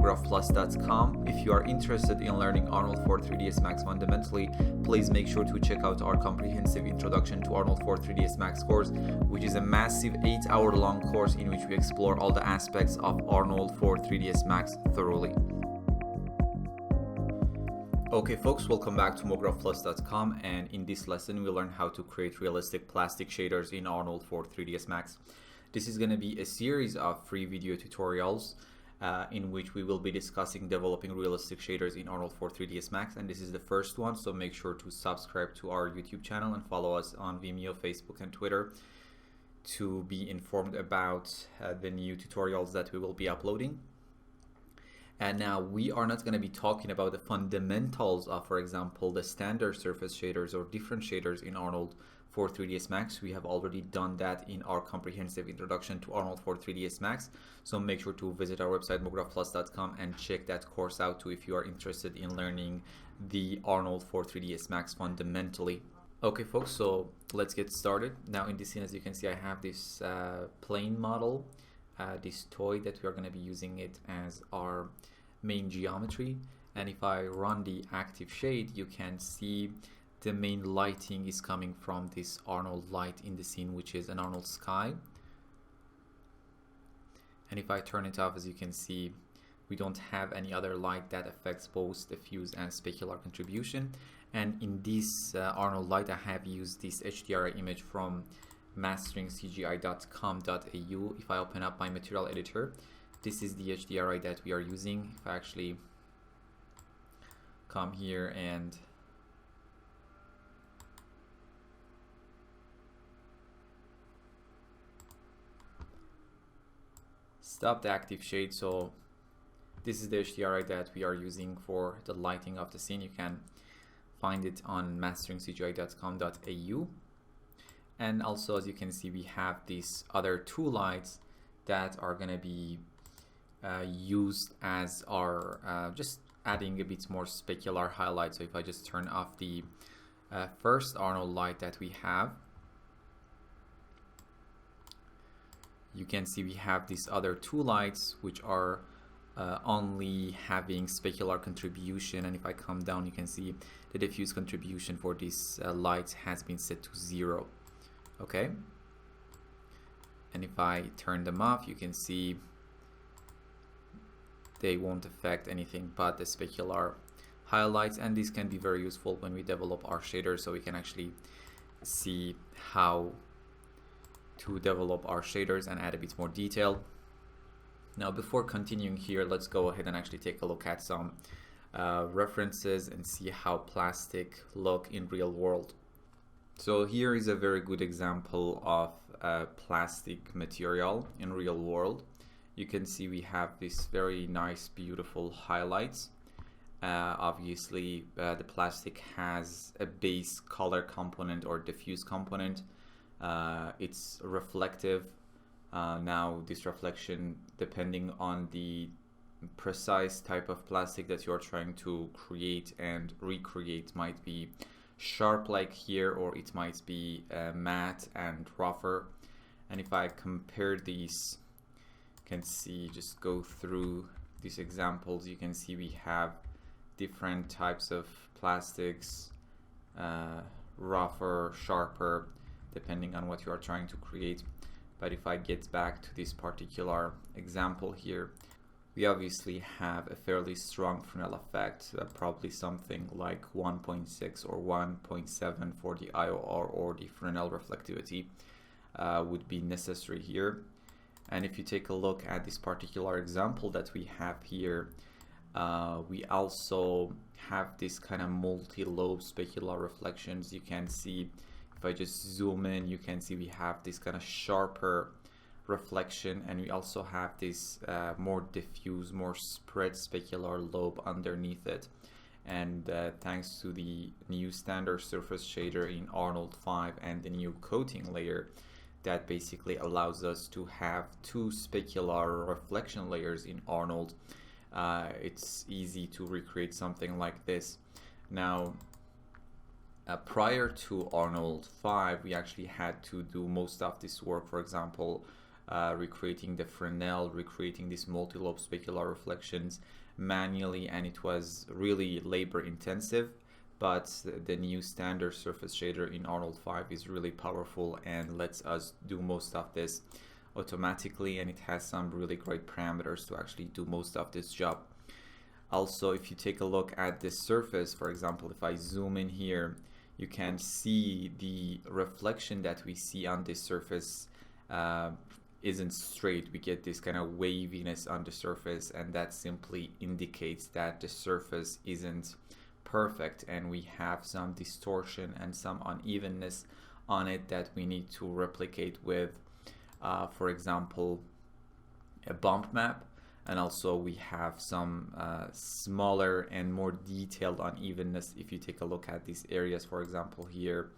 mographplus.com. If you are interested in learning Arnold for 3ds Max fundamentally, please make sure to check out our comprehensive introduction to Arnold for 3ds Max course, which is a massive 8-hour long course in which we explore all the aspects of Arnold for 3ds Max thoroughly. Okay folks, welcome back to mographplus.com, and in this lesson we'll learn how to create realistic plastic shaders in Arnold for 3ds Max. This is going to be a series of free video tutorials in which we will be discussing developing realistic shaders in Arnold for 3ds Max, and this is the first one, so make sure to subscribe to our YouTube channel and follow us on Vimeo, Facebook and Twitter to be informed about the new tutorials that we will be uploading. And now we are not going to be talking about the fundamentals of, for example, the standard surface shaders or different shaders in Arnold for 3ds Max. We have already done that in our comprehensive introduction to Arnold for 3ds Max. So make sure to visit our website mographplus.com and check that course out too if you are interested in learning the Arnold for 3ds Max fundamentally. Okay folks, so let's get started. Now in this scene, as you can see, I have this plane model, this toy that we are going to be using it as our main geometry, and if I run the active shade, you can see the main lighting is coming from this Arnold light in the scene, which is an Arnold sky. And if I turn it off, as you can see, we don't have any other light that affects both diffuse and specular contribution. And in this Arnold light, I have used this HDRI image from masteringcgi.com.au. If I open up my material editor, this is the HDRI that we are using. If I actually come here and stop the active shade, so this is the HDRI that we are using for the lighting of the scene. You can find it on masteringcgi.com.au. And also, as you can see, we have these other two lights that are going to be used as our just adding a bit more specular highlight. So if I just turn off the first Arnold light that we have, you can see we have these other two lights which are only having specular contribution, and if I come down, you can see the diffuse contribution for these lights has been set to 0. Okay, and if I turn them off, you can see they won't affect anything but the specular highlights, and this can be very useful when we develop our shaders, so we can actually see how to develop our shaders and add a bit more detail. Now before continuing here, let's go ahead and actually take a look at some references and see how plastic look in real world. So here is a very good example of plastic material in real world. You can see we have this very nice, beautiful highlights. Obviously, the plastic has a base color component or diffuse component. It's reflective. Now, this reflection, depending on the precise type of plastic that you're trying to create and recreate, might be sharp like here, or it might be matte and rougher. And if I compare these, you can see, just go through these examples, you can see we have different types of plastics, rougher, sharper, depending on what you are trying to create. But if I get back to this particular example here, we obviously have a fairly strong Fresnel effect, probably something like 1.6 or 1.7 for the IOR, or the Fresnel reflectivity would be necessary here. And if you take a look at this particular example that we have here, we also have this kind of multi-lobe specular reflections. You can see, if I just zoom in, you can see we have this kind of sharper reflection, and we also have this more diffuse, more spread specular lobe underneath it. And thanks to the new standard surface shader in Arnold 5 and the new coating layer, that basically allows us to have two specular reflection layers in Arnold. It's easy to recreate something like this. Now, prior to Arnold 5, we actually had to do most of this work. For example, recreating the Fresnel, recreating these multi-lobe specular reflections manually, and it was really labor intensive. But the new standard surface shader in Arnold 5 is really powerful and lets us do most of this automatically, and it has some really great parameters to actually do most of this job. Also, if you take a look at this surface, for example, if I zoom in here, you can see the reflection that we see on this surface isn't straight. We get this kind of waviness on the surface, and that simply indicates that the surface isn't perfect, and we have some distortion and some unevenness on it that we need to replicate with, for example, a bump map. And also we have some smaller and more detailed unevenness. If you take a look at these areas, for example, here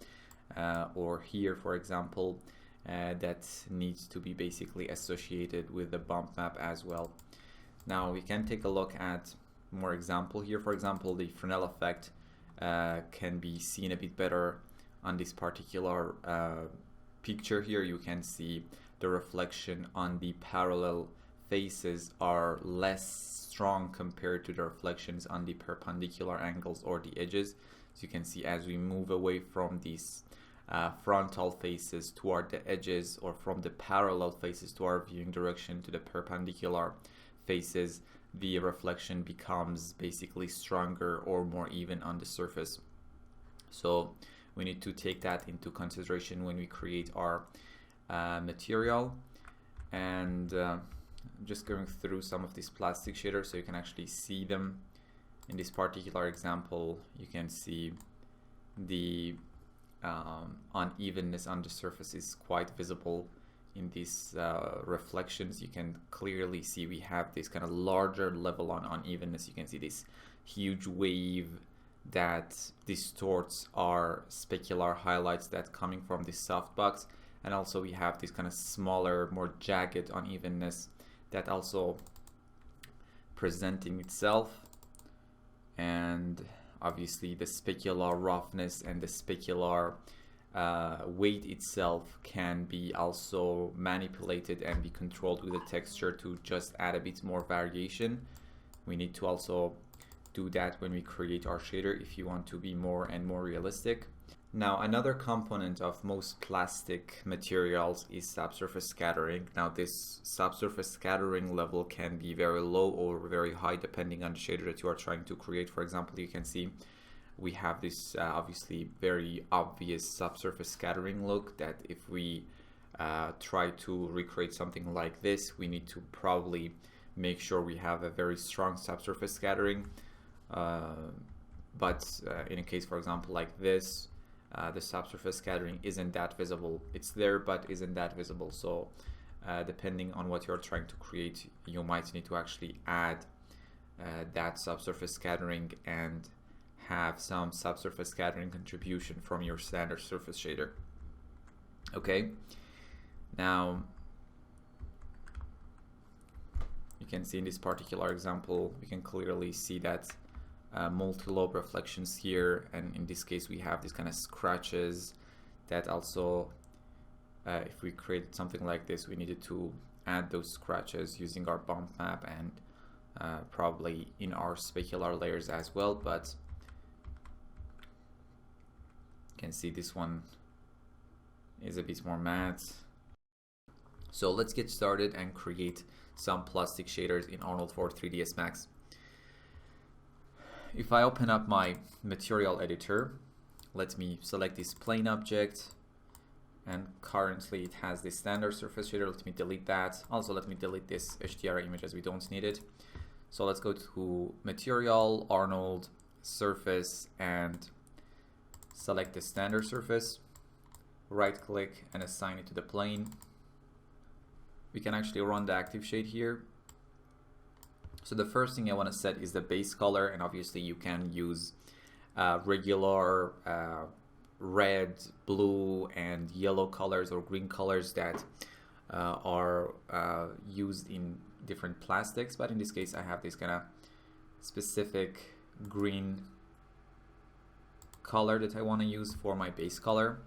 or here, for example, that needs to be basically associated with the bump map as well. Now we can take a look at more example here. For example, the Fresnel effect can be seen a bit better on this particular picture here. You can see the reflection on the parallel faces are less strong compared to the reflections on the perpendicular angles or the edges. So you can see as we move away from these frontal faces toward the edges, or from the parallel faces to our viewing direction to the perpendicular faces, the reflection becomes basically stronger or more even on the surface. So we need to take that into consideration when we create our material. And just going through some of these plastic shaders so you can actually see them. In this particular example, you can see the unevenness on the surface is quite visible in these reflections. You can clearly see we have this kind of larger level on unevenness. You can see this huge wave that distorts our specular highlights that coming from this softbox, and also we have this kind of smaller, more jagged unevenness that also presenting itself. And obviously the specular roughness and the specular weight itself can be also manipulated and be controlled with the texture to just add a bit more variation. We need to also do that when we create our shader if you want to be more and more realistic. Now, another component of most plastic materials is subsurface scattering. Now, this subsurface scattering level can be very low or very high depending on the shader that you are trying to create. For example, you can see we have this obviously very obvious subsurface scattering look that if we try to recreate something like this, we need to probably make sure we have a very strong subsurface scattering. But in a case, for example, like this, the subsurface scattering isn't that visible. It's there, but isn't that visible. So depending on what you're trying to create, you might need to actually add that subsurface scattering and have some subsurface scattering contribution from your standard surface shader. Okay, now you can see in this particular example, we can clearly see that multi-lobe reflections here, and in this case we have these kind of scratches that also if we create something like this, we needed to add those scratches using our bump map and probably in our specular layers as well. But you can see this one is a bit more matte. So let's get started and create some plastic shaders in Arnold for 3ds Max. If I open up my material editor, let me select this plane object, and currently it has this standard surface shader. Let me delete that. Also, let me delete this HDRI image as we don't need it. So let's go to Material, Arnold, Surface, and select the standard surface. Right click and assign it to the plane. We can actually run the active shade here. So the first thing I want to set is the base color, and obviously you can use regular red, blue, and yellow colors or green colors that are used in different plastics, but in this case I have this kind of specific green color that I want to use for my base color.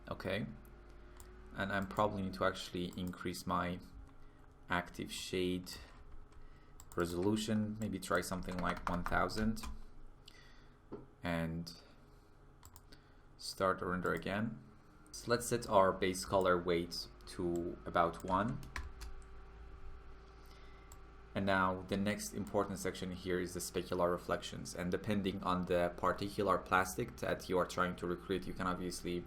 Okay, and I'm probably need to actually increase my active shade resolution, maybe try something like 1000 and start the render again. So let's set our base color weight to about 1. And now the next important section here is the specular reflections, and depending on the particular plastic that you are trying to recreate, you can obviously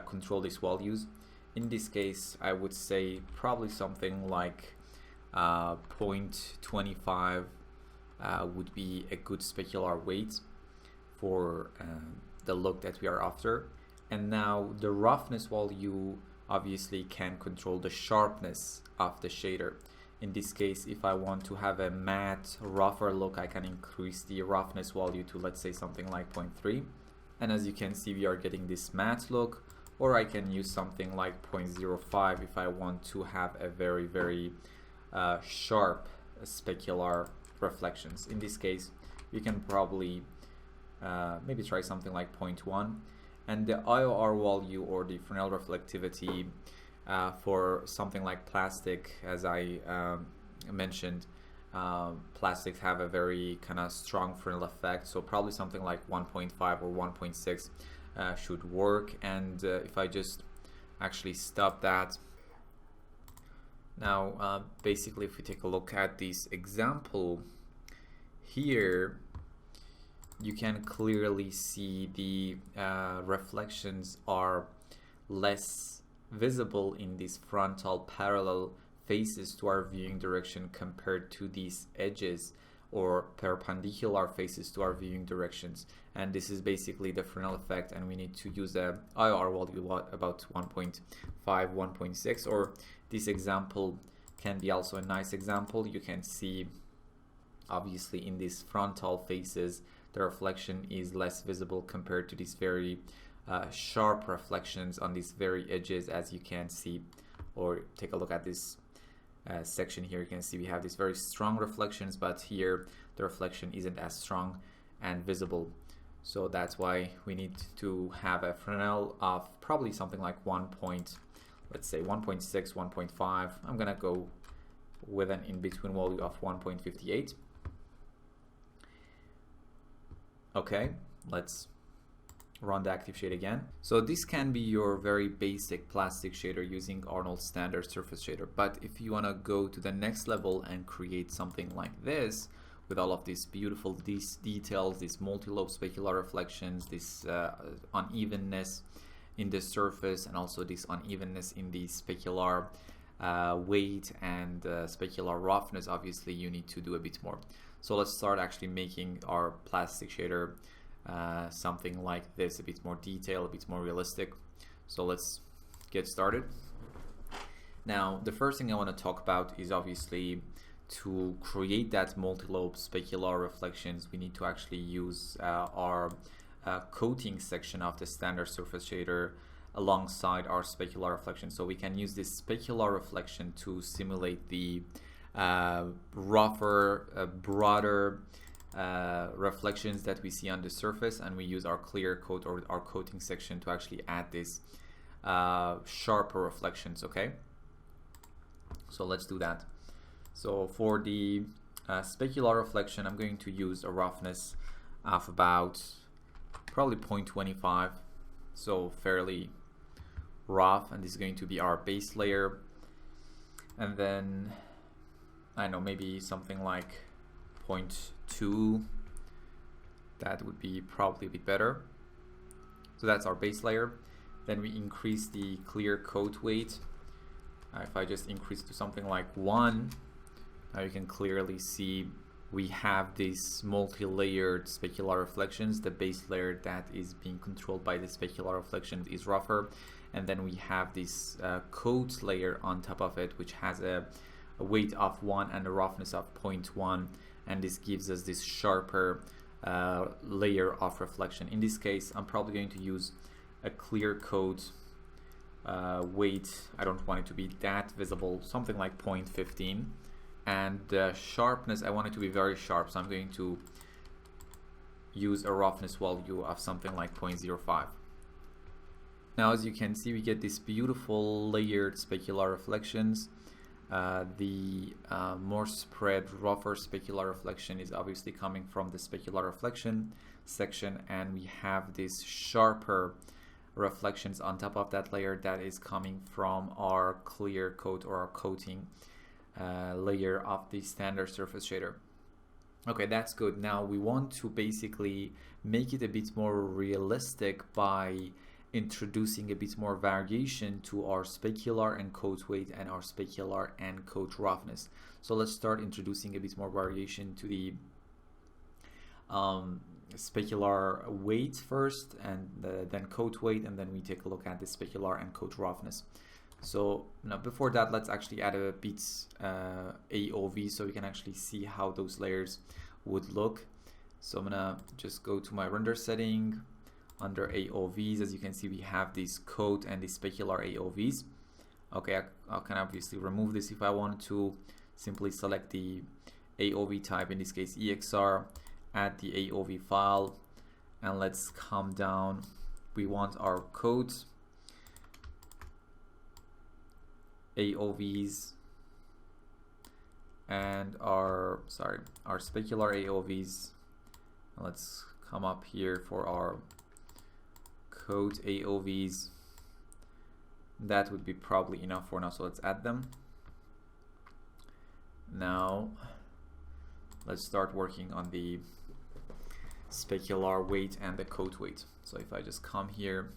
control these values. In this case, I would say probably something like 0.25 would be a good specular weight for the look that we are after. And now the roughness value obviously can control the sharpness of the shader. In this case, if I want to have a matte, rougher look, I can increase the roughness value to, let's say, something like 0.3. And as you can see, we are getting this matte look. Or I can use something like 0.05 if I want to have a very, very sharp specular reflections. In this case, you can probably maybe try something like 0.1. And the IOR value, or the Fresnel reflectivity, for something like plastic, as I mentioned, plastics have a very kind of strong Fresnel effect, so probably something like 1.5 or 1.6 should work. And if I just actually stop that, now basically if we take a look at this example here, you can clearly see the reflections are less visible in these frontal parallel faces to our viewing direction compared to these edges or perpendicular faces to our viewing directions. And this is basically the Fresnel effect, and we need to use a IR value about 1.5, 1.6, or this example can be also a nice example. You can see obviously in these frontal faces the reflection is less visible compared to these very sharp reflections on these very edges, as you can see. Or take a look at this section here. You can see we have these very strong reflections, but here the reflection isn't as strong and visible. So that's why we need to have a Fresnel of probably something like let's say 1.6, 1.5. I'm gonna go with an in-between value of 1.58. Okay, let's run the active shade again. So this can be your very basic plastic shader using Arnold standard surface shader. But if you want to go to the next level and create something like this with all of these beautiful details, these multi-lobe specular reflections, this unevenness in the surface, and also this unevenness in the specular weight and specular roughness, obviously you need to do a bit more. So let's start actually making our plastic shader something like this, a bit more detailed, a bit more realistic. So let's get started. Now, the first thing I want to talk about is obviously to create that multi-lobe specular reflections, we need to actually use our coating section of the standard surface shader alongside our specular reflection. So we can use this specular reflection to simulate the rougher, broader reflections that we see on the surface, and we use our clear coat or our coating section to actually add this sharper reflections. Okay, so let's do that. So for the specular reflection, I'm going to use a roughness of about probably 0.25, so fairly rough, and this is going to be our base layer. And then I know maybe something like 0.2, that would be probably a bit better. So that's our base layer. Then we increase the clear coat weight. If I just increase to something like 1, now you can clearly see we have these multi-layered specular reflections. The base layer that is being controlled by the specular reflection is rougher, and then we have this coat layer on top of it, which has a weight of 1 and a roughness of 0.1, and this gives us this sharper layer of reflection. In this case, I'm probably going to use a clear coat weight. I don't want it to be that visible, something like 0.15. And the sharpness, I want it to be very sharp, so I'm going to use a roughness value of something like 0.05. Now, as you can see, we get these beautiful layered specular reflections. The more spread, rougher specular reflection is obviously coming from the specular reflection section, and we have this sharper reflections on top of that layer that is coming from our clear coat or our coating layer of the standard surface shader. Okay, that's good. Now we want to basically make it a bit more realistic by introducing a bit more variation to our specular and coat weight and our specular and coat roughness. So let's start introducing a bit more variation to the specular weight first, and then coat weight, and then we take a look at the specular and coat roughness. So now before that, let's actually add a bit AOV so we can actually see how those layers would look. So I'm gonna just go to my render setting. Under AOVs, as you can see, we have this coat and the specular AOVs. Okay, I can obviously remove this if I want to. Simply select the AOV type, in this case EXR, add the AOV file, and let's come down. We want our coat AOVs and our specular AOVs. Let's come up here for our coat AOVs. That would be probably enough for now, so let's add them. Now let's start working on the specular weight and the coat weight. So if I just come here,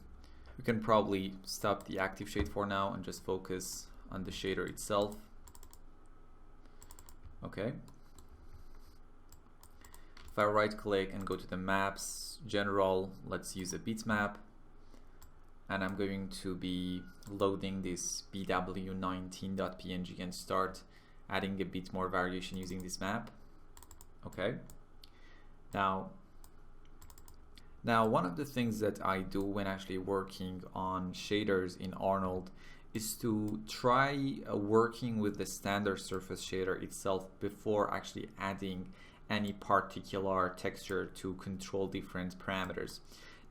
we can probably stop the active shade for now and just focus on the shader itself. Okay. If I right click and go to the maps, general, let's use a bitmap. And I'm going to be loading this bw19.png and start adding a bit more variation using this map. Okay. Now one of the things that I do when actually working on shaders in Arnold is to try working with the standard surface shader itself before actually adding any particular texture to control different parameters.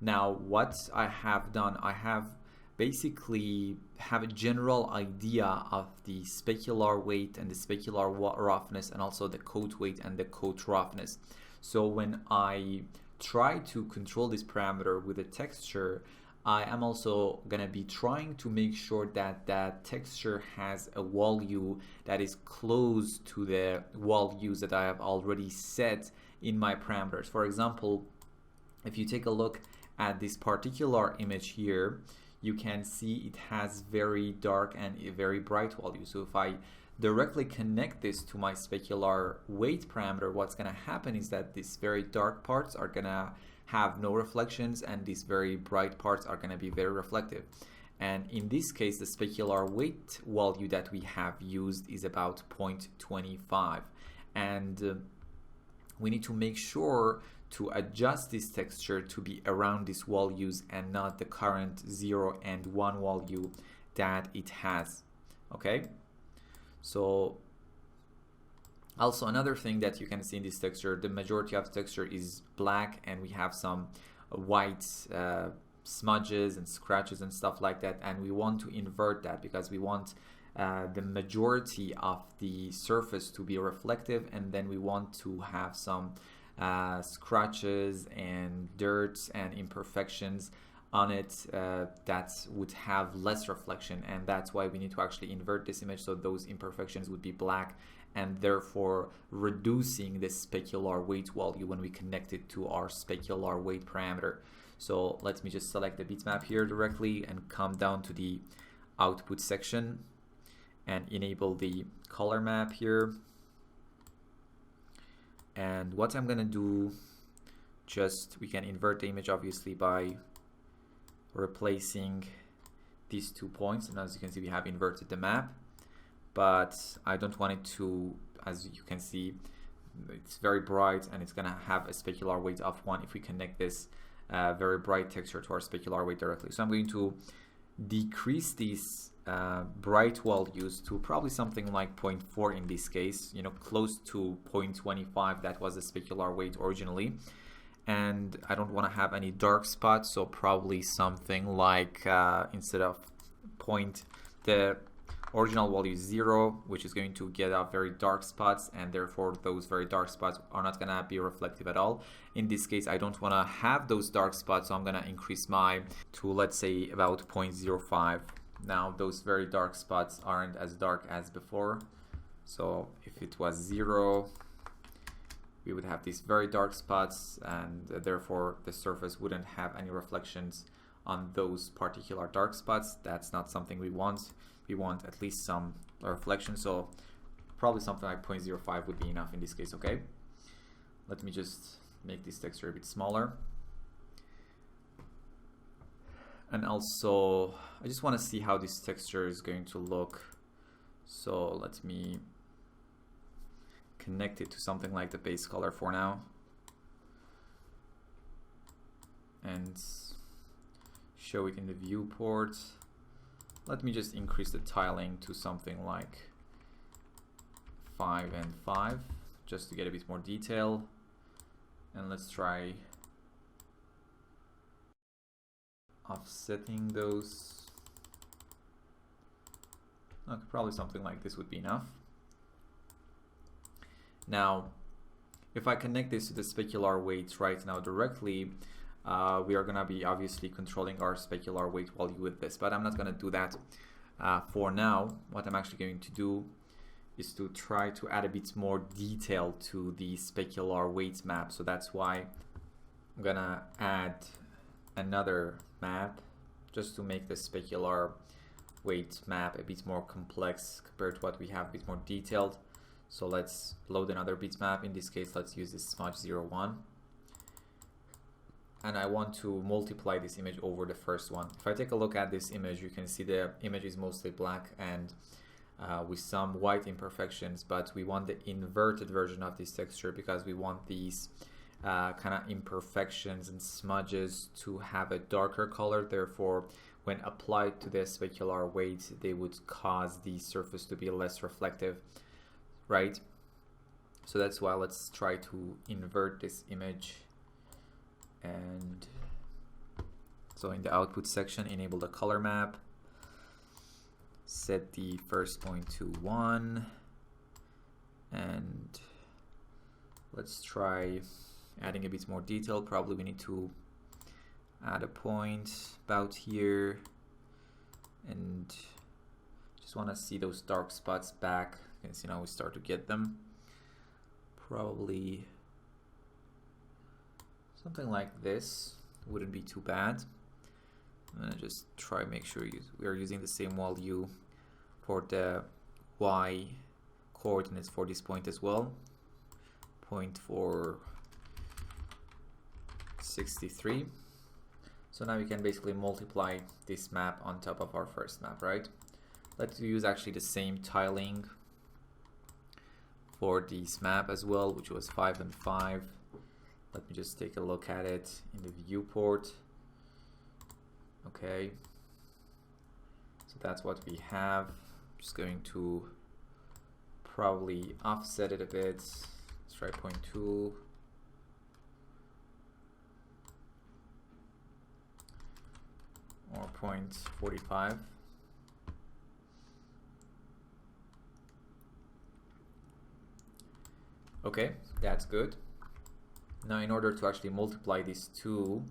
Now what I have done, I have basically have a general idea of the specular weight and the specular roughness, and also the coat weight and the coat roughness. So when I try to control this parameter with a texture, I am also going to be trying to make sure that that texture has a value that is close to the values that I have already set in my parameters. For example, if you take a look at this particular image here, you can see it has very dark and a very bright value. So if I directly connect this to my specular weight parameter, what's going to happen is that these very dark parts are going to have no reflections, and these very bright parts are going to be very reflective. And in this case, the specular weight value that we have used is about 0.25, and we need to make sure to adjust this texture to be around these values and not the current 0 and 1 value that it has. Okay, so also another thing that you can see in this texture, the majority of the texture is black, and we have some white smudges and scratches and stuff like that, and we want to invert that because we want the majority of the surface to be reflective, and then we want to have some scratches and dirt and imperfections on it that would have less reflection, and that's why we need to actually invert this image so those imperfections would be black, and therefore reducing the specular weight value when we connect it to our specular weight parameter. So let me just select the bitmap here directly and come down to the output section and enable the color map here. And what I'm gonna do, just we can invert the image obviously by replacing these 2 points, and as you can see we have inverted the map, but I don't want it to, as you can see it's very bright and it's gonna have a specular weight of 1 if we connect this very bright texture to our specular weight directly. So I'm going to decrease these bright values to probably something like 0.4 in this case, you know, close to 0.25 that was the specular weight originally. and I don't want to have any dark spots, so probably something like instead of point, the original value is 0, which is going to get out very dark spots, and therefore those very dark spots are not going to be reflective at all. In this case, I don't want to have those dark spots, so I'm going to increase my to, let's say, about 0.05. Now those very dark spots aren't as dark as before, so if it was 0, we would have these very dark spots, and therefore the surface wouldn't have any reflections on those particular dark spots. That's not something we want. We want at least some reflection, so probably something like 0.05 would be enough in this case. Okay, let me just make this texture a bit smaller. And also I just want to see how this texture is going to look, so let me connect it to something like the base color for now, and show it in the viewport. Let me just increase the tiling to something like 5 and 5, just to get a bit more detail. And let's try offsetting those. Okay, probably something like this would be enough. Now, if I connect this to the specular weight right now directly, we are going to be obviously controlling our specular weight value with this, but I'm not going to do that for now. What I'm actually going to do is to try to add a bit more detail to the specular weight map. So that's why I'm going to add another map just to make the specular weight map a bit more complex compared to what we have, a bit more detailed. So let's load another bitmap. In this case, let's use this smudge 01. And I want to multiply this image over the first one. If I take a look at this image, you can see the image is mostly black and with some white imperfections, but we want the inverted version of this texture because we want these kind of imperfections and smudges to have a darker color. Therefore, when applied to the specular weight, they would cause the surface to be less reflective, right? So that's why let's try to invert this image. And so in the output section, enable the color map, set the first point to 1, and let's try adding a bit more detail. Probably we need to add a point about here, and just want to see those dark spots back. You can see now we start to get them. Probably something like this wouldn't be too bad. I'm gonna just try make sure we are using the same value for the y coordinates for this point as well. 0.463. So now we can basically multiply this map on top of our first map, right? Let's use actually the same tiling for this map as well, which was 5 and 5. Let me just take a look at it in the viewport. Okay, so that's what we have. Just going to probably offset it a bit. Let's try 0.2. Or 0.45. Okay, that's good. Now in order to actually multiply these two,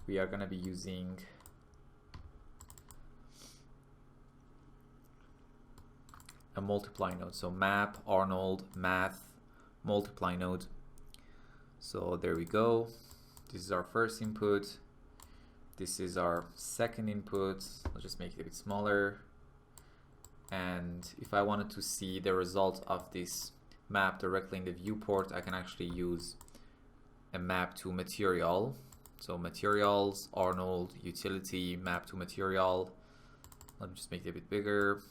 we are going to be using a multiply node. So map, Arnold, math, multiply node. So there we go. This is our first input. This is our second input. I'll just make it a bit smaller. And if I wanted to see the result of this map directly in the viewport, I can actually use a map to material. So materials, Arnold, utility, map to material. Let me just make it a bit bigger.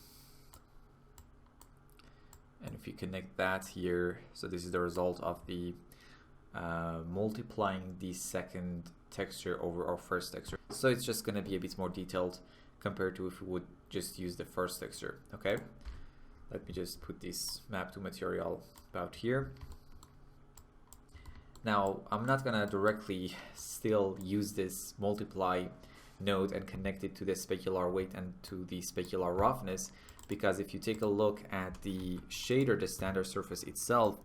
And if you connect that here, so this is the result of the multiplying the second texture over our first texture. So it's just going to be a bit more detailed compared to if we would just use the first texture. Okay, let me just put this map to material about here. Now, I'm not gonna directly still use this multiply node and connect it to the specular weight and to the specular roughness, because if you take a look at the shader, the standard surface itself,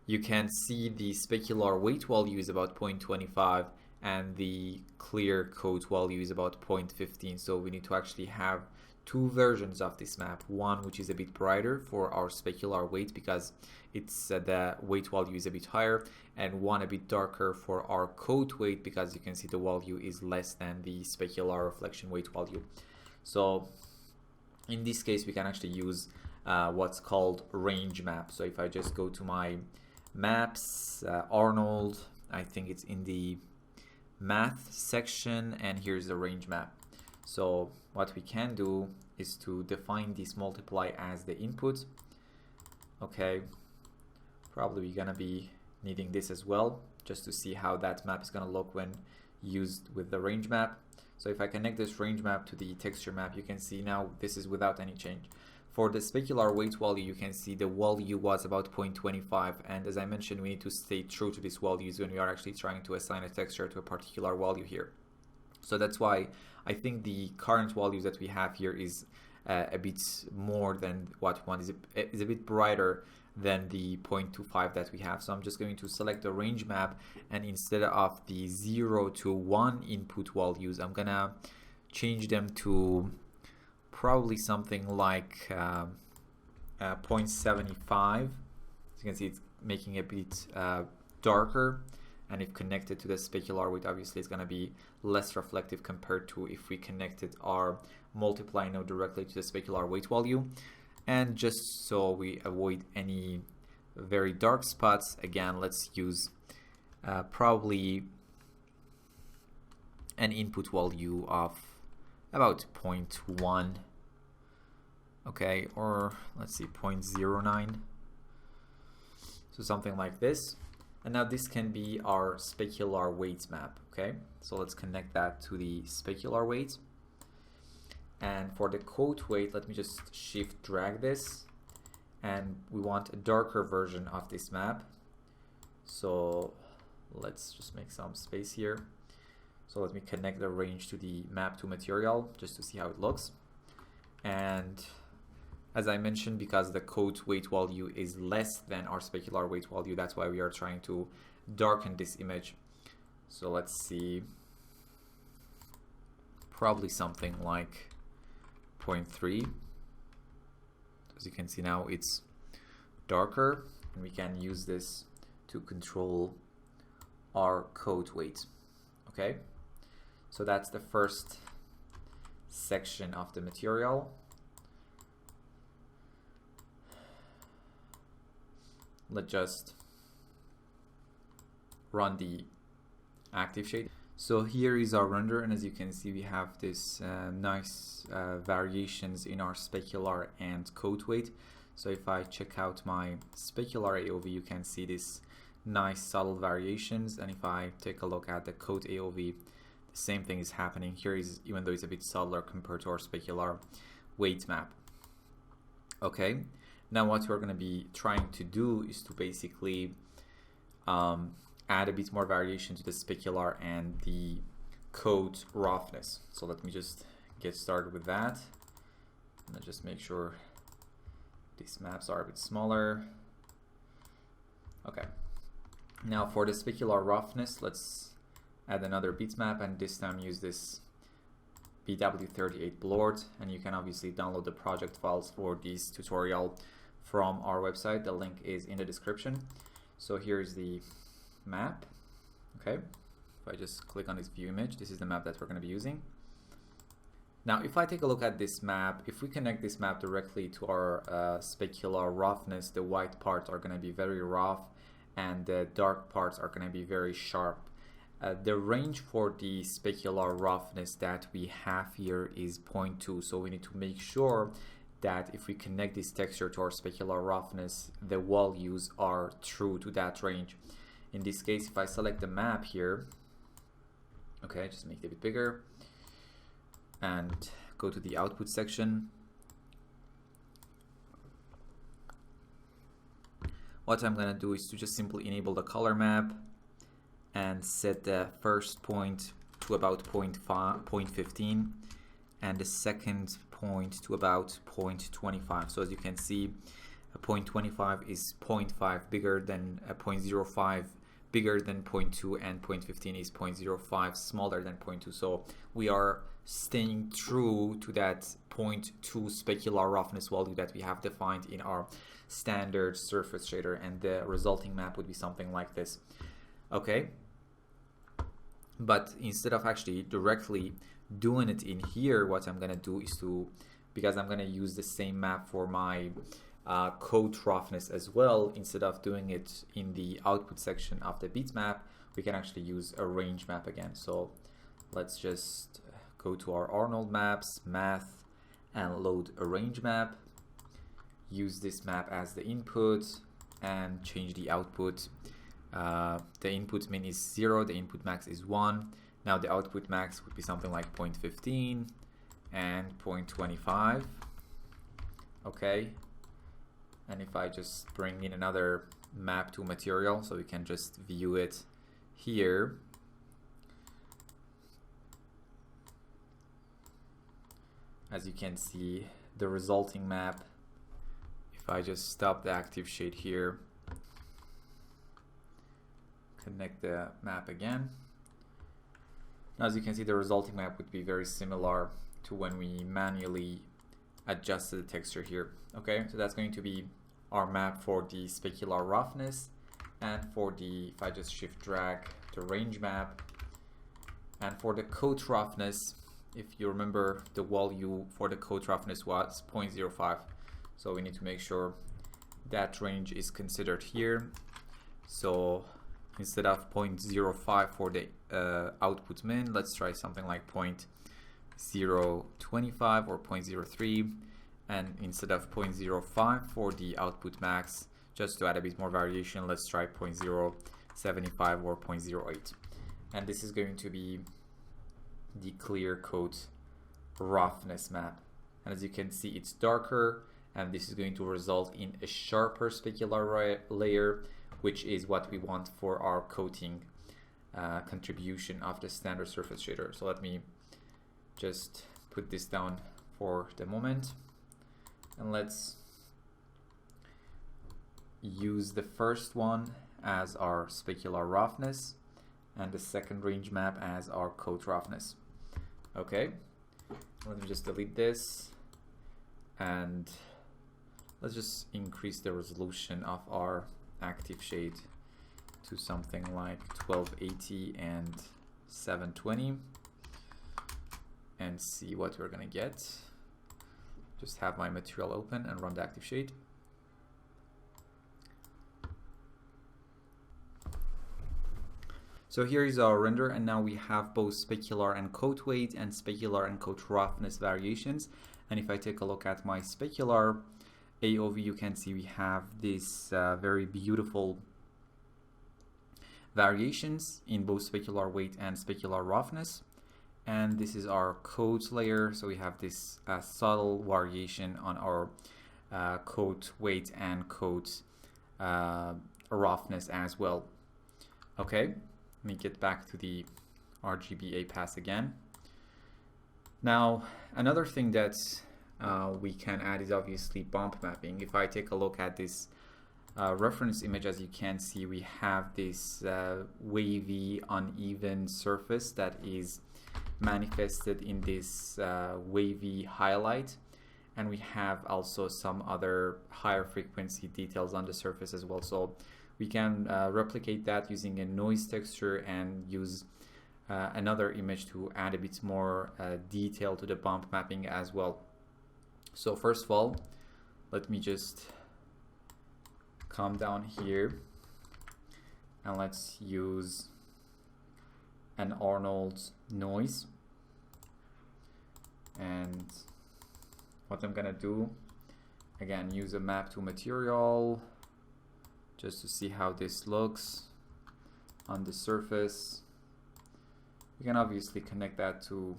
you can see the specular weight value is about 0.25 and the clear coat value is about 0.15. So we need to actually have two versions of this map, one which is a bit brighter for our specular weight because it's the weight value is a bit higher, and one a bit darker for our coat weight because you can see the value is less than the specular reflection weight value. So in this case we can actually use what's called range map. So if I just go to my maps, Arnold, I think it's in the math section, and here's the range map. So what we can do is to define this multiply as the input. Okay, probably we're gonna be needing this as well just to see how that map is gonna look when used with the range map. So if I connect this range map to the texture map, you can see now this is without any change. For the specular weight value, you can see the value was about 0.25, and as I mentioned, we need to stay true to these values when we are actually trying to assign a texture to a particular value here. So that's why I think the current values that we have here is a bit more than what we want, is a bit brighter than the 0.25 that we have. So I'm just going to select the range map, and instead of the 0 to 1 input values, I'm gonna change them to probably something like 0.75. As you can see, it's making a bit darker, and if connected to the specular weight, obviously it's going to be less reflective compared to if we connected our multiply node directly to the specular weight value. And just so we avoid any very dark spots, again, let's use probably an input value of about 0.1, okay, or let's see, 0.09, so something like this. And now this can be our specular weight map, okay? So let's connect that to the specular weight. And for the coat weight, let me just shift drag this, and we want a darker version of this map. So let's just make some space here. So let me connect the range to the map to material just to see how it looks. And as I mentioned, because the coat weight value is less than our specular weight value, that's why we are trying to darken this image. So let's see, probably something like 0.3. As you can see now, it's darker, and we can use this to control our coat weight. Okay, so that's the first section of the material. Let's just run the active shade. So here is our render, and as you can see, we have this nice variations in our specular and coat weight. So if I check out my specular AOV, you can see this nice subtle variations, and if I take a look at the coat AOV, the same thing is happening here, is even though it's a bit subtler compared to our specular weight map. Okay, now what we're going to be trying to do is to basically add a bit more variation to the specular and the coat roughness. So let me just get started with that, and I'll just make sure these maps are a bit smaller. Okay, now for the specular roughness, let's add another bitmap, and this time use this BW38 blord, and you can obviously download the project files for this tutorial from our website. The link is in the description. So here's the map. Okay, if I just click on this view image, this is the map that we're going to be using. Now if I take a look at this map, if we connect this map directly to our specular roughness, the white parts are going to be very rough and the dark parts are going to be very sharp. The range for the specular roughness that we have here is 0.2, so we need to make sure that if we connect this texture to our specular roughness, the values are true to that range. In this case, if I select the map here, okay, just make it a bit bigger and go to the output section. What I'm going to do is to just simply enable the color map, and set the first point to about 0.15 and the second point to about 0.25. So as you can see, a 0.25 is 0.5 bigger than a 0.05 bigger than 0.2, and 0.15 is 0.05 smaller than 0.2. So we are staying true to that 0.2 specular roughness value that we have defined in our standard surface shader, and the resulting map would be something like this. Okay, but instead of actually directly doing it in here, what I'm gonna do is because I'm gonna use the same map for my coat roughness as well, instead of doing it in the output section of the bitmap, we can actually use a range map again. So let's just go to our Arnold maps, math, and load a range map. Use this map as the input and change the output. The input min is 0, the input max is 1. Now the output max would be something like 0.15 and 0.25. Okay. And if I just bring in another map to material, so we can just view it here. As you can see, the resulting map, if I just stop the active shade here, connect the map again. Now, as you can see, the resulting map would be very similar to when we manually adjusted the texture here. Okay, so that's going to be our map for the specular roughness, and for the, if I just shift drag the range map, and for the coat roughness, if you remember, the value for the coat roughness was 0.05, so we need to make sure that range is considered here. So instead of 0.05 for the output min, let's try something like 0.025 or 0.03, and instead of 0.05 for the output max, just to add a bit more variation, let's try 0.075 or 0.08. And this is going to be the clear coat roughness map. And as you can see, it's darker, and this is going to result in a sharper specular layer, which is what we want for our coating contribution of the standard surface shader. So let me just put this down for the moment, and let's use the first one as our specular roughness and the second range map as our coat roughness. Okay, let me just delete this, and let's just increase the resolution of our active shade to something like 1280 and 720, and see what we're gonna get. Just have my material open and run the active shade. So here is our render, and now we have both specular and coat weight and specular and coat roughness variations. And if I take a look at my specular AOV, you can see we have this very beautiful variations in both specular weight and specular roughness. And this is our coat layer, so we have this subtle variation on our coat weight and coat roughness as well. Okay, let me get back to the RGB pass again. Now, another thing that we can add is obviously bump mapping. If I take a look at this reference image, as you can see, we have this wavy, uneven surface that is manifested in this wavy highlight, and we have also some other higher frequency details on the surface as well. So we can replicate that using a noise texture and use another image to add a bit more detail to the bump mapping as well. So first of all, let me just come down here and let's use an Arnold noise. And what I'm gonna do, again, use a map to material just to see how this looks on the surface. We can obviously connect that to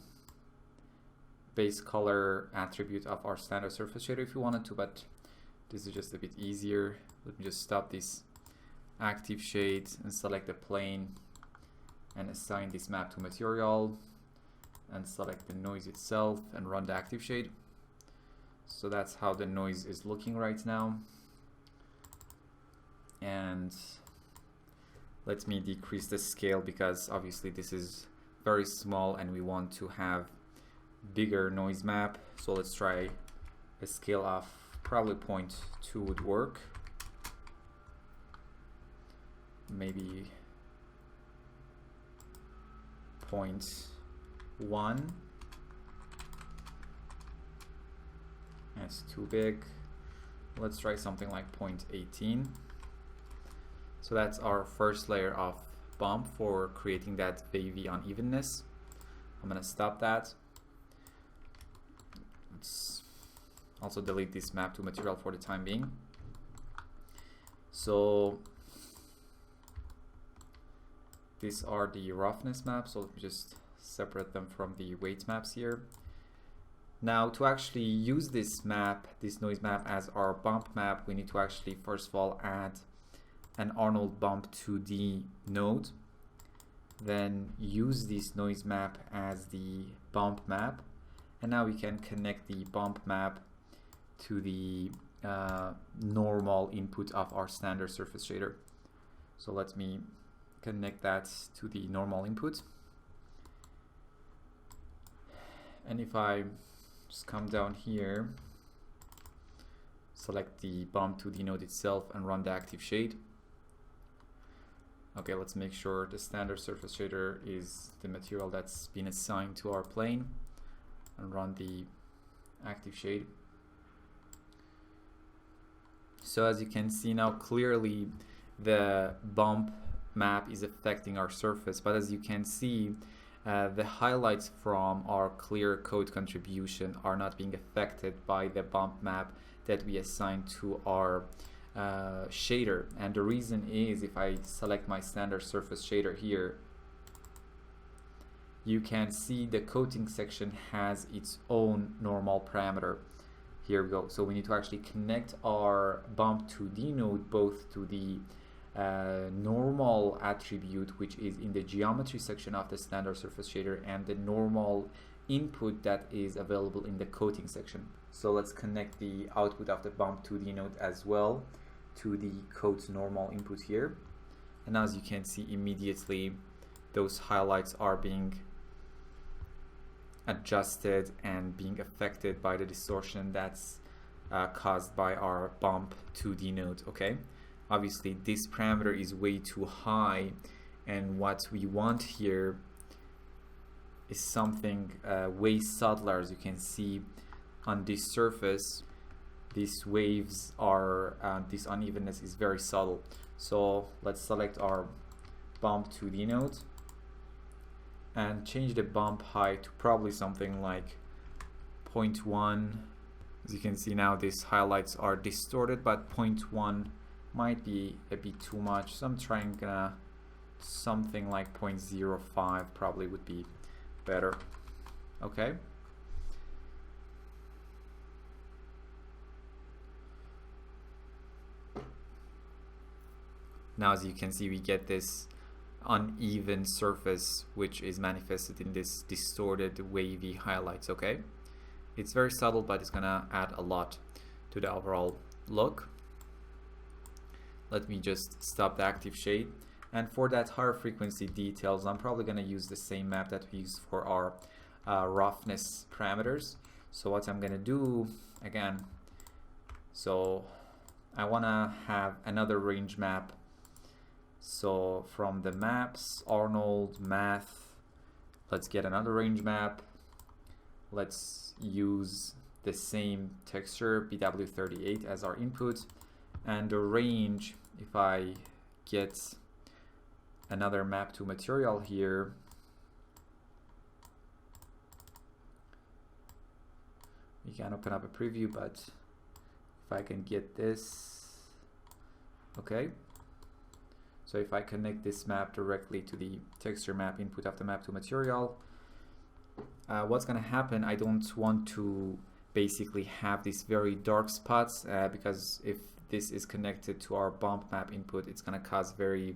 base color attribute of our standard surface shader if you wanted to, but this is just a bit easier. Let me just stop this active shade and select the plane and assign this map to material and select the noise itself and run the active shade. So that's how the noise is looking right now. And let me decrease the scale because obviously this is very small and we want to have bigger noise map. So let's try a scale of probably 0.2 would work. Maybe 0.1. That's too big. Let's try something like 0.18. So that's our first layer of bump for creating that wavy unevenness. I'm gonna stop that. Let's also delete this map to material for the time being. So these are the roughness maps, so let me just separate them from the weight maps here. Now to actually use this map, this noise map as our bump map, we need to actually first of all add an Arnold bump to the node, then use this noise map as the bump map, and now we can connect the bump map to the normal input of our standard surface shader. So let me connect that to the normal input, and if I just come down here, select the bump to the node itself and run the active shade. Okay, let's make sure the standard surface shader is the material that's been assigned to our plane, and run the active shade. So as you can see now, clearly the bump map is affecting our surface, but as you can see, the highlights from our clear code contribution are not being affected by the bump map that we assigned to our shader. And the reason is, if I select my standard surface shader here, you can see the coating section has its own normal parameter. Here we go. So we need to actually connect our bump to the node both to the normal attribute, which is in the geometry section of the standard surface shader, and the normal input that is available in the coating section. So let's connect the output of the bump to the node as well to the coat normal input here. And as you can see, immediately those highlights are being adjusted and being affected by the distortion that's caused by our bump to the node. Okay, obviously this parameter is way too high, and what we want here is something way subtler. As you can see on this surface, these waves are this unevenness is very subtle. So let's select our bump to the node and change the bump height to probably something like 0.1. As you can see now, these highlights are distorted, but 0.1 might be a bit too much, so I'm trying something like 0.05 probably would be better. Okay, now as you can see, we get this uneven surface which is manifested in this distorted wavy highlights. Okay, it's very subtle, but it's gonna add a lot to the overall look. Let me just stop the active shade, and for that higher frequency details, I'm probably gonna use the same map that we used for our roughness parameters. So what I'm gonna do again, so I wanna have another range map. So from the maps, Arnold, math, let's get another range map. Let's use the same texture, BW38, as our input, and the range, if I get another map to material here, we can open up a preview, but if I can get this, okay. So if I connect this map directly to the texture map input of the map to material, what's gonna happen, I don't want to basically have these very dark spots because if this is connected to our bump map input, it's gonna cause very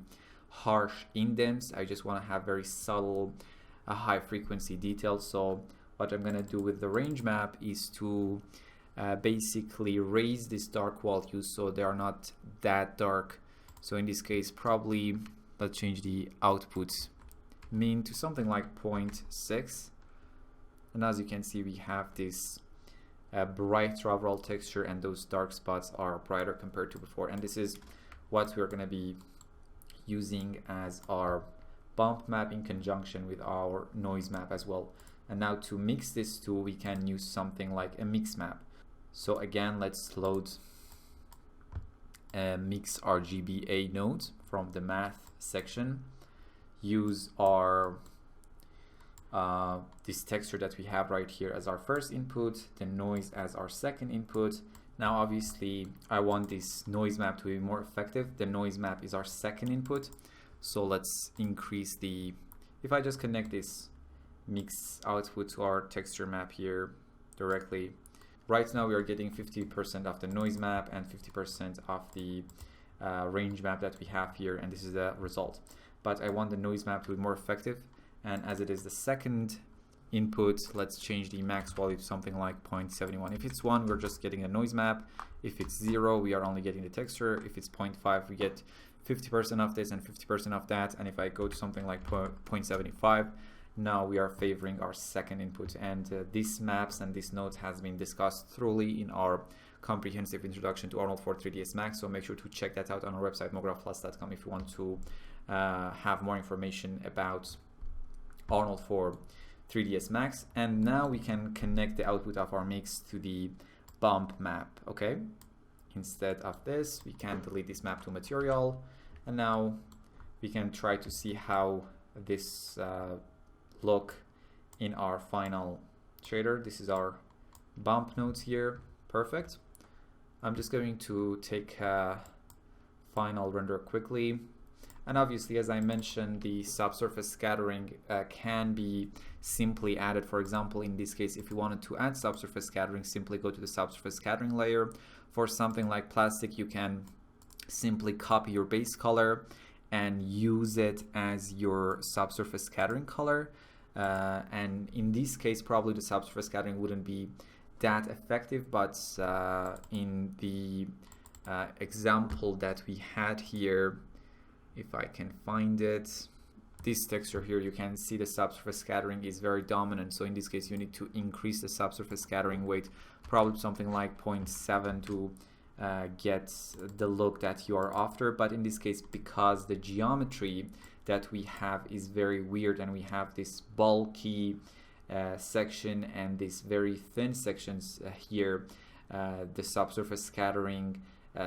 harsh indents. I just want to have very subtle high frequency details. So what I'm going to do with the range map is to basically raise these dark values so they are not that dark. So in this case, probably let's change the output mean to something like 0.6. And as you can see, we have this bright overall texture, and those dark spots are brighter compared to before. And this is what we're going to be using as our bump map in conjunction with our noise map as well. And now to mix this two, we can use something like a mix map. So again, let's load a mix RGBA node from the math section. Use our this texture that we have right here as our first input, the noise as our second input. Now obviously I want this noise map to be more effective. The noise map is our second input, so let's increase the, if I just connect this mix output to our texture map here directly, right now we are getting 50% of the noise map and 50% of the range map that we have here, and this is the result. But I want the noise map to be more effective, and as it is the second input, let's change the max value to something like 0.71. If it's 1, we're just getting a noise map. If it's 0, we are only getting the texture. If it's 0.5, we get 50% of this and 50% of that. And if I go to something like 0.75, now we are favoring our second input. And these maps and these nodes has been discussed thoroughly in our comprehensive introduction to Arnold for 3ds Max. So make sure to check that out on our website, mographplus.com, if you want to have more information about Arnold for 3ds Max. And now we can connect the output of our mix to the bump map. Okay, instead of this, we can delete this map to material, and now we can try to see how this look in our final shader. This is our bump nodes here. Perfect. I'm just going to take a final render quickly. And obviously, as I mentioned, the subsurface scattering can be simply added. For example, in this case, if you wanted to add subsurface scattering, simply go to the subsurface scattering layer. For something like plastic, you can simply copy your base color and use it as your subsurface scattering color. And in this case, probably the subsurface scattering wouldn't be that effective, but in the example that we had here, if I can find it, this texture here, you can see the subsurface scattering is very dominant. So in this case, you need to increase the subsurface scattering weight, probably something like 0.7 to get the look that you are after. But in this case, because the geometry that we have is very weird, and we have this bulky section and these very thin sections here, the subsurface scattering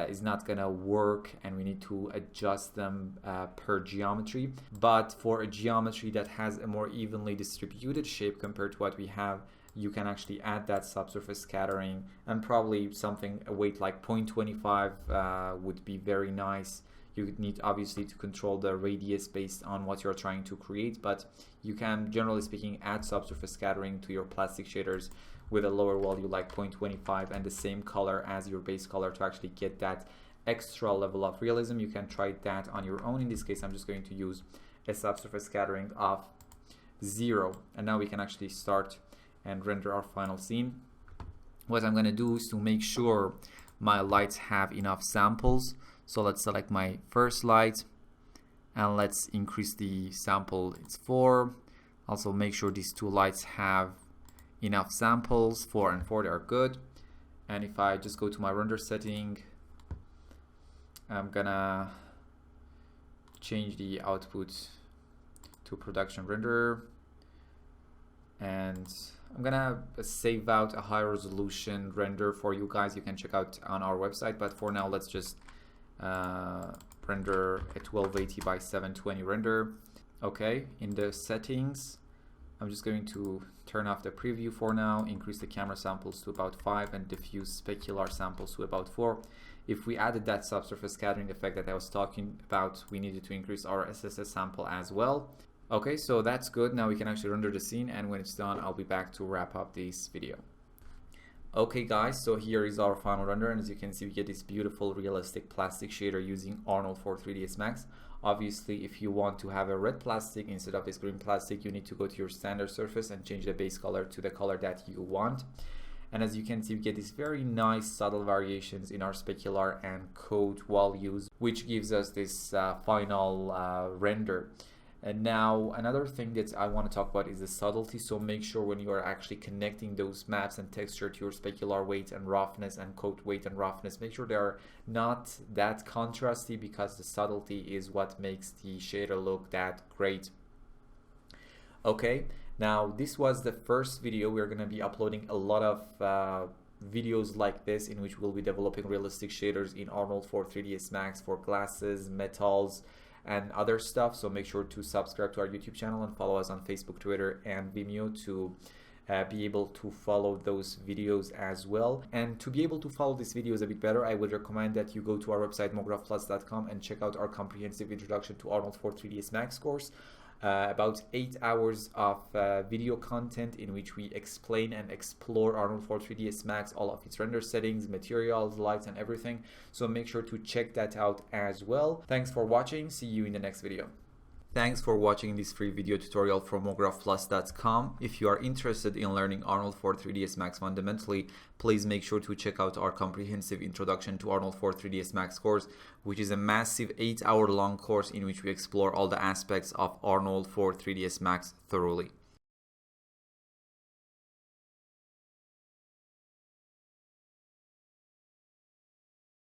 is not gonna work, and we need to adjust them per geometry. But for a geometry that has a more evenly distributed shape compared to what we have, you can actually add that subsurface scattering, and probably something, a weight like 0.25 would be very nice. You need obviously to control the radius based on what you're trying to create, but you can, generally speaking, add subsurface scattering to your plastic shaders with a lower value like 0.25 and the same color as your base color to actually get that extra level of realism. You can try that on your own. In this case, I'm just going to use a subsurface scattering of 0, and now we can actually start and render our final scene. What I'm going to do is to make sure my lights have enough samples. So let's select my first light and let's increase the sample, it's 4. Also make sure these two lights have enough samples, 4 and 4, they are good. And if I just go to my render setting, I'm gonna change the output to production render, and I'm gonna save out a high resolution render for you guys. You can check out on our website, but for now let's just render a 1280 by 720 render. Okay, in the settings, I'm just going to turn off the preview for now, increase the camera samples to about 5 and diffuse specular samples to about 4. If we added that subsurface scattering effect that I was talking about, we needed to increase our SSS sample as well. Okay, so that's good. Now we can actually render the scene, and when it's done, I'll be back to wrap up this video. Okay guys, so here is our final render, and as you can see we get this beautiful realistic plastic shader using Arnold for 3ds Max. Obviously if you want to have a red plastic instead of this green plastic, you need to go to your standard surface and change the base color to the color that you want. And as you can see we get these very nice subtle variations in our specular and coat values, which gives us this final render. And now another thing that I want to talk about is the subtlety. So make sure when you are actually connecting those maps and texture to your specular weight and roughness and coat weight and roughness, make sure they are not that contrasty, because the subtlety is what makes the shader look that great. Okay, now this was the first video. We're going to be uploading a lot of videos like this in which we'll be developing realistic shaders in Arnold for 3ds Max for glasses, metals, and other stuff. So make sure to subscribe to our YouTube channel and follow us on Facebook, Twitter, and Vimeo to be able to follow those videos as well. And to be able to follow these videos a bit better, I would recommend that you go to our website mographplus.com and check out our comprehensive introduction to Arnold for 3ds Max course. About 8 hours of video content in which we explain and explore Arnold for 3ds Max, all of its render settings, materials, lights, and everything. So make sure to check that out as well. Thanks for watching. See you in the next video. Thanks for watching this free video tutorial from mographplus.com. If you are interested in learning Arnold for 3ds Max fundamentally, please make sure to check out our comprehensive introduction to Arnold for 3ds Max course, which is a massive 8-hour long course in which we explore all the aspects of Arnold for 3ds Max thoroughly.